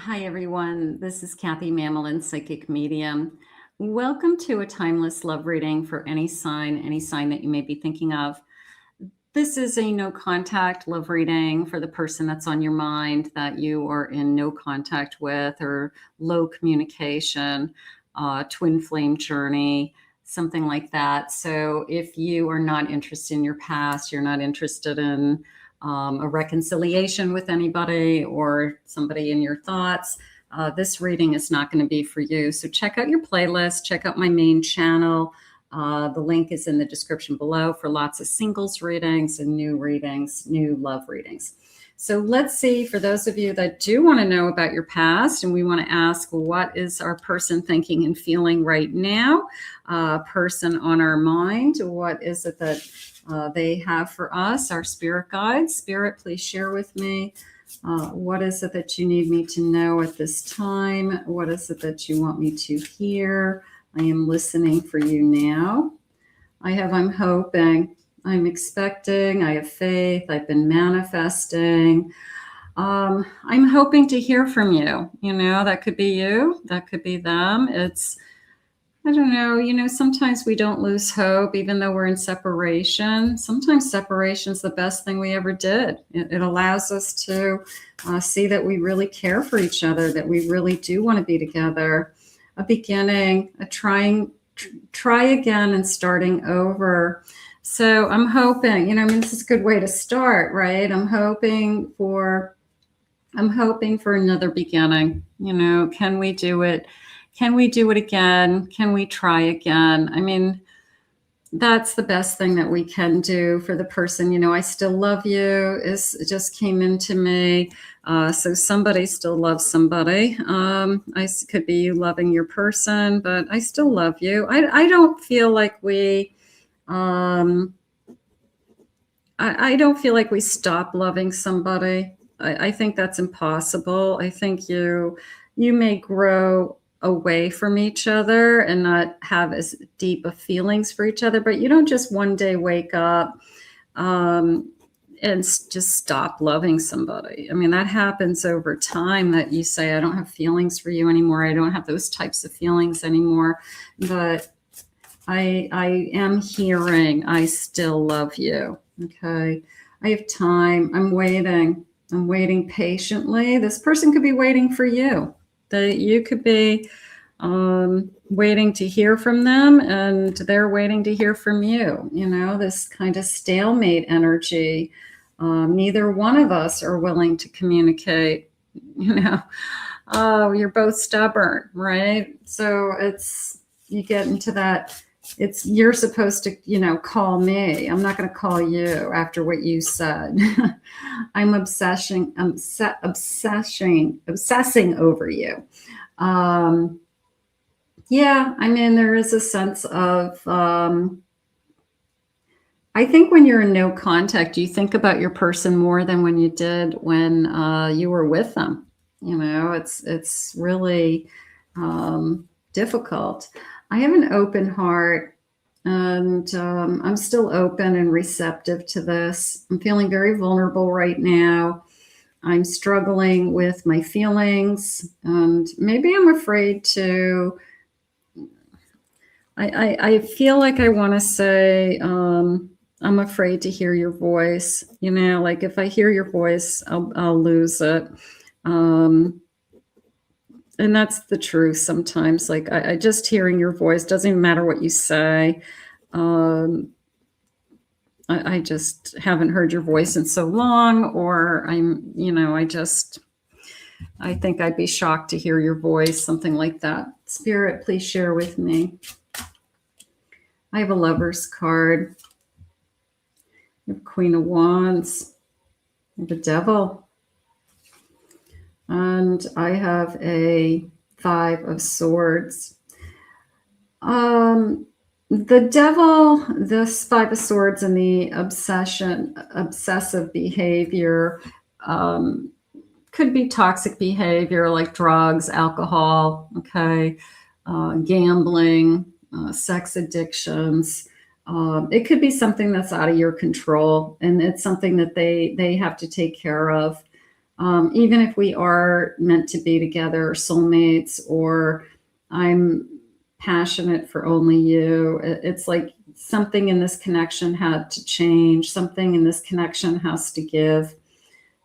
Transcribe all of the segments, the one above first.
Hi, everyone. This is Kathy Mamelin, Psychic Medium. Welcome to a timeless love reading for any sign that you may be thinking of. This is a no contact love reading for the person that's on your mind that you are in no contact with or low communication, twin flame journey, something like that. So if you are not interested in your past, you're not interested in a reconciliation with anybody or somebody in your thoughts, this reading is not going to be for you. So check out your playlist, check out my main channel. The link is in the description below for lots of singles readings and new love readings. So let's see, for those of you that do want to know about your past, and we want to ask, what is our person thinking and feeling right now? Person on our mind, what is it that they have for us, our spirit guides? Spirit, please share with me. What is it that you need me to know at this time? What is it that you want me to hear? I am listening for you now. I'm hoping, I'm expecting, I have faith, I've been manifesting. I'm hoping to hear from you. You know, that could be you, that could be them. I don't know, sometimes we don't lose hope, even though we're in separation. Sometimes separation is the best thing we ever did. It allows us to see that we really care for each other, that we really do want to be together. A beginning, try again and starting over. So I'm hoping, this is a good way to start, right? I'm hoping for another beginning. Can we do it? Can we do it again? Can we try again? I mean, that's the best thing that we can do for the person. I still love you. It just came into me. So somebody still loves somebody. Could be you loving your person, but I still love you. I don't feel like we, I don't feel like we stop loving somebody. I think that's impossible. I think you may grow away from each other and not have as deep of feelings for each other, but you don't just one day wake up and just stop loving somebody. I mean, that happens over time, that you say, I don't have feelings for you anymore. I don't have those types of feelings anymore. But I am hearing, I still love you. Okay. I have time. I'm waiting patiently. This person could be waiting for you. That you could be waiting to hear from them, and they're waiting to hear from you. This kind of stalemate energy. Neither one of us are willing to communicate. Oh, you're both stubborn, right? So you get into that. You're supposed to, call me. I'm not going to call you after what you said. I'm obsessing over you. Yeah, I mean, there is a sense of, I think when you're in no contact, you think about your person more than when you did when you were with them. It's really difficult. I have an open heart, and I'm still open and receptive to this. I'm feeling very vulnerable right now. I'm struggling with my feelings, and maybe I'm afraid to. I feel like I want to say, I'm afraid to hear your voice. Like if I hear your voice, I'll lose it. And that's the truth sometimes. Like I just hearing your voice, doesn't even matter what you say. I just haven't heard your voice in so long, or I think I'd be shocked to hear your voice, something like that. Spirit, please share with me. I have a Lover's card. I have Queen of Wands. I have a Devil. And I have a Five of Swords. The Devil, this Five of Swords, and the obsessive behavior could be toxic behavior like drugs, alcohol, okay, gambling, sex addictions. It could be something that's out of your control, and it's something that they have to take care of. Even if we are meant to be together, or soulmates, or I'm passionate for only you, it's like something in this connection had to change. Something in this connection has to give.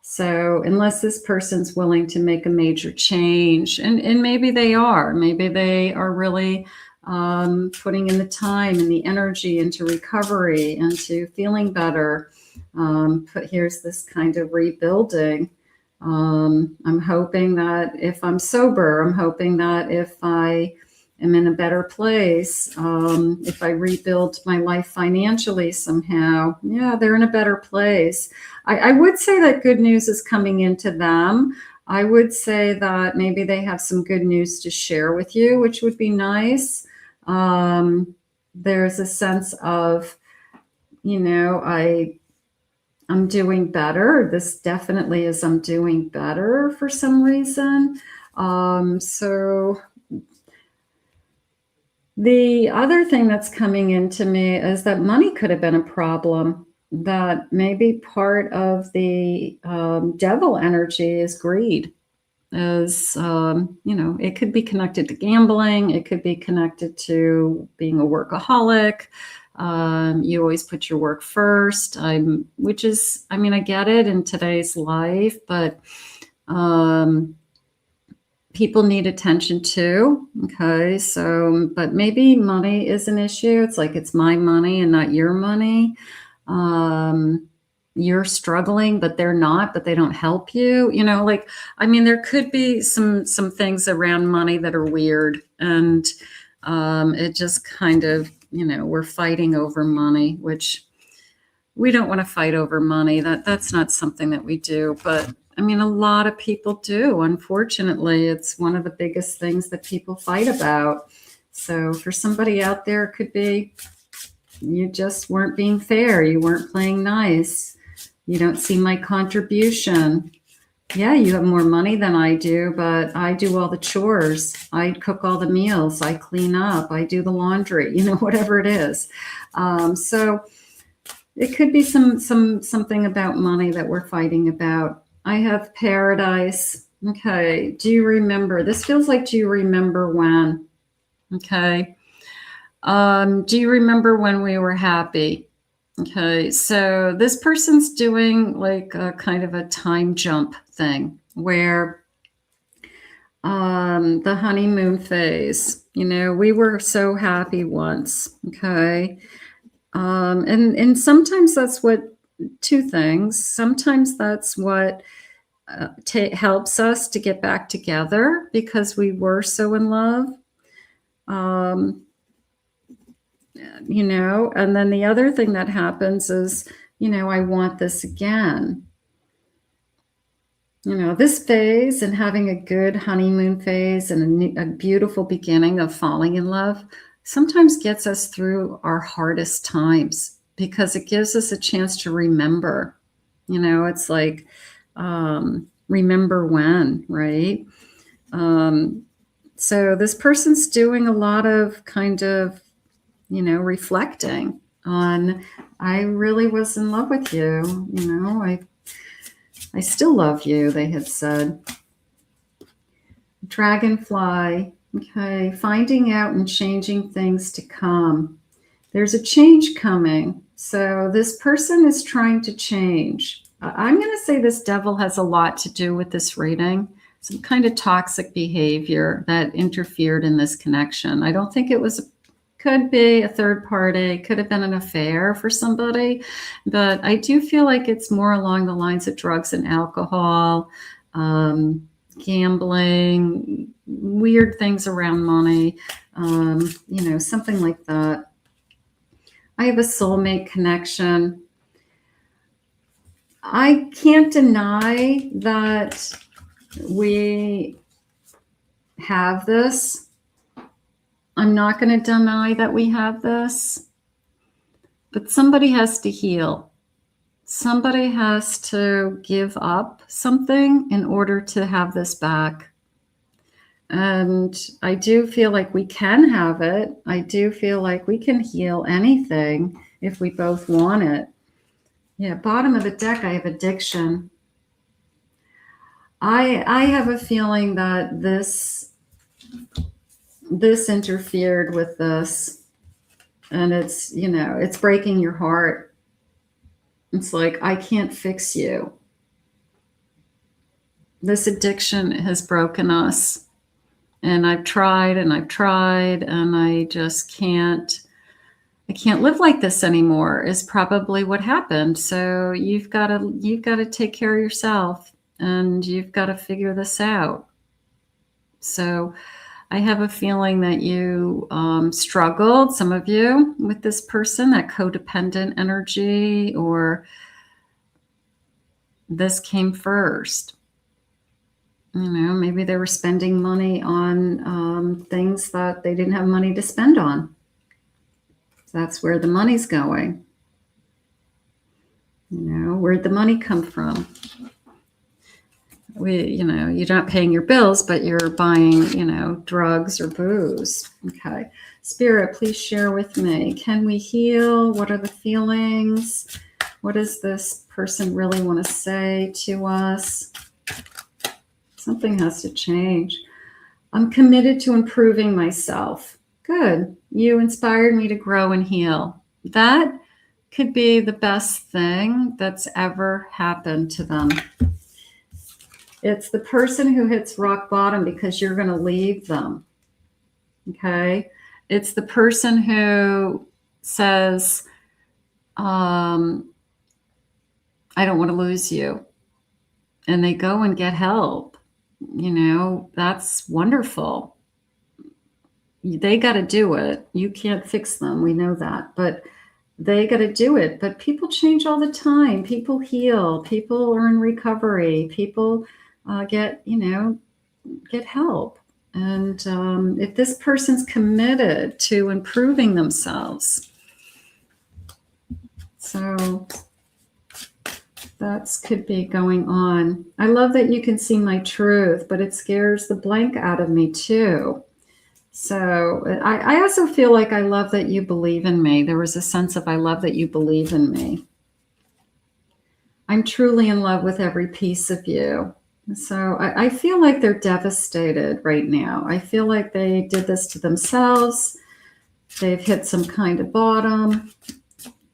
So unless this person's willing to make a major change, and maybe they are really putting in the time and the energy into recovery, into feeling better. But here's this kind of rebuilding. I'm hoping that if I'm sober, I'm hoping that if I am in a better place, if I rebuild my life financially somehow, yeah, they're in a better place. I would say that good news is coming into them. I would say that maybe they have some good news to share with you, which would be nice. There's a sense of, I'm doing better. This definitely is, I'm doing better for some reason. So the other thing that's coming into me is that money could have been a problem. That maybe part of the devil energy is greed. It could be connected to gambling. It could be connected to being a workaholic. You always put your work first. I get it in today's life, but people need attention too. Okay. So, but maybe money is an issue. It's like, it's my money and not your money. You're struggling, but they're not, but they don't help you, there could be some things around money that are weird. And, it just kind of, we're fighting over money, which we don't want to fight over money. That's not something that we do, but a lot of people do. Unfortunately, it's one of the biggest things that people fight about. So for somebody out there, it could be you just weren't being fair. You weren't playing nice. You don't see my contribution. Yeah, you have more money than I do, but I do all the chores. I cook all the meals. I clean up. I do the laundry, whatever it is. So it could be something about money that we're fighting about. I have Paradise. Okay. Do you remember? This feels like, do you remember when? Okay. Do you remember when we were happy? Okay. So this person's doing like a kind of a time jump thing where the honeymoon phase, we were so happy once. Okay. And sometimes that's what, two things. Sometimes that's what helps us to get back together because we were so in love. And then the other thing that happens is, I want this again. This phase and having a good honeymoon phase and a beautiful beginning of falling in love sometimes gets us through our hardest times because it gives us a chance to remember. It's like, remember when, right? So this person's doing a lot of kind of, reflecting on, I really was in love with you. I still love you, they had said. Dragonfly. Okay. Finding out and changing things to come. There's a change coming. So this person is trying to change. I'm going to say this devil has a lot to do with this reading. Some kind of toxic behavior that interfered in this connection. I don't think it was, could be a third party, could have been an affair for somebody, but I do feel like it's more along the lines of drugs and alcohol, gambling, weird things around money, something like that. I have a soulmate connection. I can't deny that we have this. I'm not going to deny that we have this, but somebody has to heal. Somebody has to give up something in order to have this back. And I do feel like we can have it. I do feel like we can heal anything if we both want it. Yeah, bottom of the deck, I have addiction. I have a feeling that this interfered with this, and it's, you know, it's breaking your heart. It's like, I can't fix you. This addiction has broken us, and I've tried and I've tried, and I just can't. I can't live like this anymore is probably what happened. So you've got to take care of yourself, and you've got to figure this out. So I have a feeling that you struggled, some of you, with this person, that codependent energy, or this came first. You know, maybe they were spending money on things that they didn't have money to spend on. That's where the money's going. You know, where'd the money come from? You know, you're not paying your bills, but you're buying, you know, drugs or booze. Okay. Spirit, please share with me. Can we heal? What are the feelings? What does this person really want to say to us? Something has to change. I'm committed to improving myself. Good. You inspired me to grow and heal. That could be the best thing that's ever happened to them. It's the person who hits rock bottom because you're going to leave them. Okay? It's the person who says, I don't want to lose you. And they go and get help. You know, that's wonderful. They got to do it. You can't fix them. We know that. But they got to do it. But people change all the time. People heal. People are in recovery. People get help. And if this person's committed to improving themselves, so that could be going on. I love that you can see my truth, but it scares the blank out of me too. So I also feel like I love that you believe in me. There was a sense of, I love that you believe in me. I'm truly in love with every piece of you. So I feel like they're devastated right now. I feel like they did this to themselves. They've hit some kind of bottom.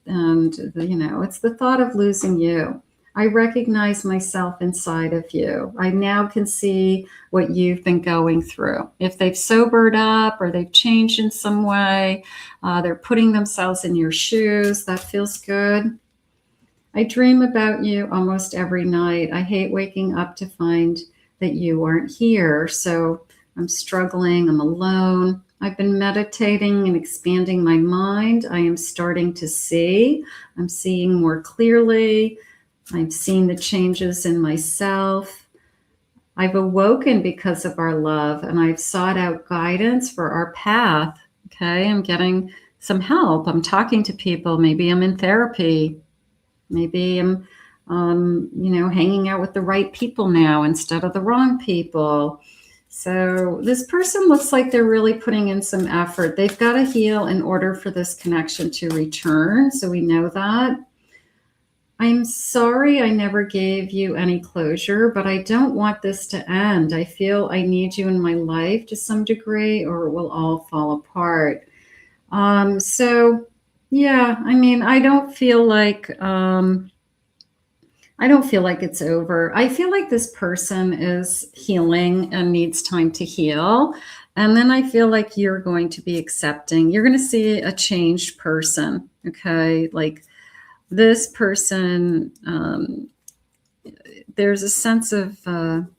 And, you know, it's the thought of losing you. I recognize myself inside of you. I now can see what you've been going through. If they've sobered up or they've changed in some way, they're putting themselves in your shoes. That feels good. I dream about you almost every night. I hate waking up to find that you aren't here. So I'm struggling. I'm alone. I've been meditating and expanding my mind. I am starting to see. I'm seeing more clearly. I'm seeing the changes in myself. I've awoken because of our love, and I've sought out guidance for our path. Okay, I'm getting some help. I'm talking to people. Maybe I'm in therapy. Maybe I'm, hanging out with the right people now instead of the wrong people. So this person looks like they're really putting in some effort. They've got to heal in order for this connection to return. So we know that. I'm sorry I never gave you any closure, but I don't want this to end. I feel I need you in my life to some degree, or it will all fall apart. So yeah, I mean, I don't feel like it's over. I feel like this person is healing and needs time to heal. And then I feel like you're going to be accepting. You're going to see a changed person. Okay. Like this person, there's a sense of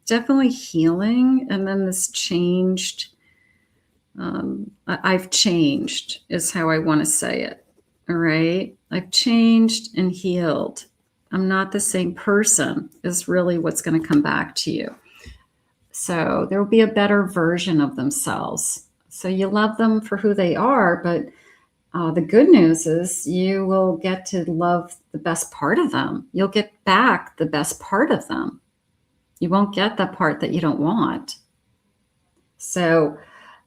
definitely healing. And then this changed. I've changed is how I want to say it. All right. I've changed and healed. I'm not the same person is really what's going to come back to you. So there will be a better version of themselves. So you love them for who they are, but the good news is you will get to love the best part of them. You'll get back the best part of them. You won't get the part that you don't want. So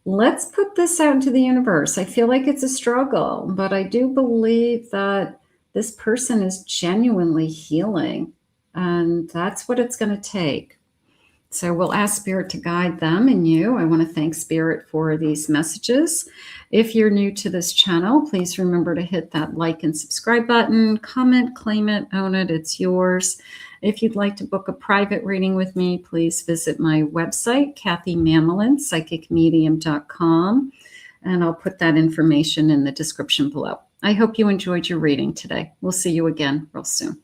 let's put this out into the universe. I feel like it's a struggle, but I do believe that this person is genuinely healing, and that's what it's going to take. So we'll ask Spirit to guide them and you. I want to thank Spirit for these messages. If you're new to this channel, please remember to hit that like and subscribe button, comment, claim it, own it, it's yours. If you'd like to book a private reading with me, please visit my website, psychicmedium.com, and I'll put that information in the description below. I hope you enjoyed your reading today. We'll see you again real soon.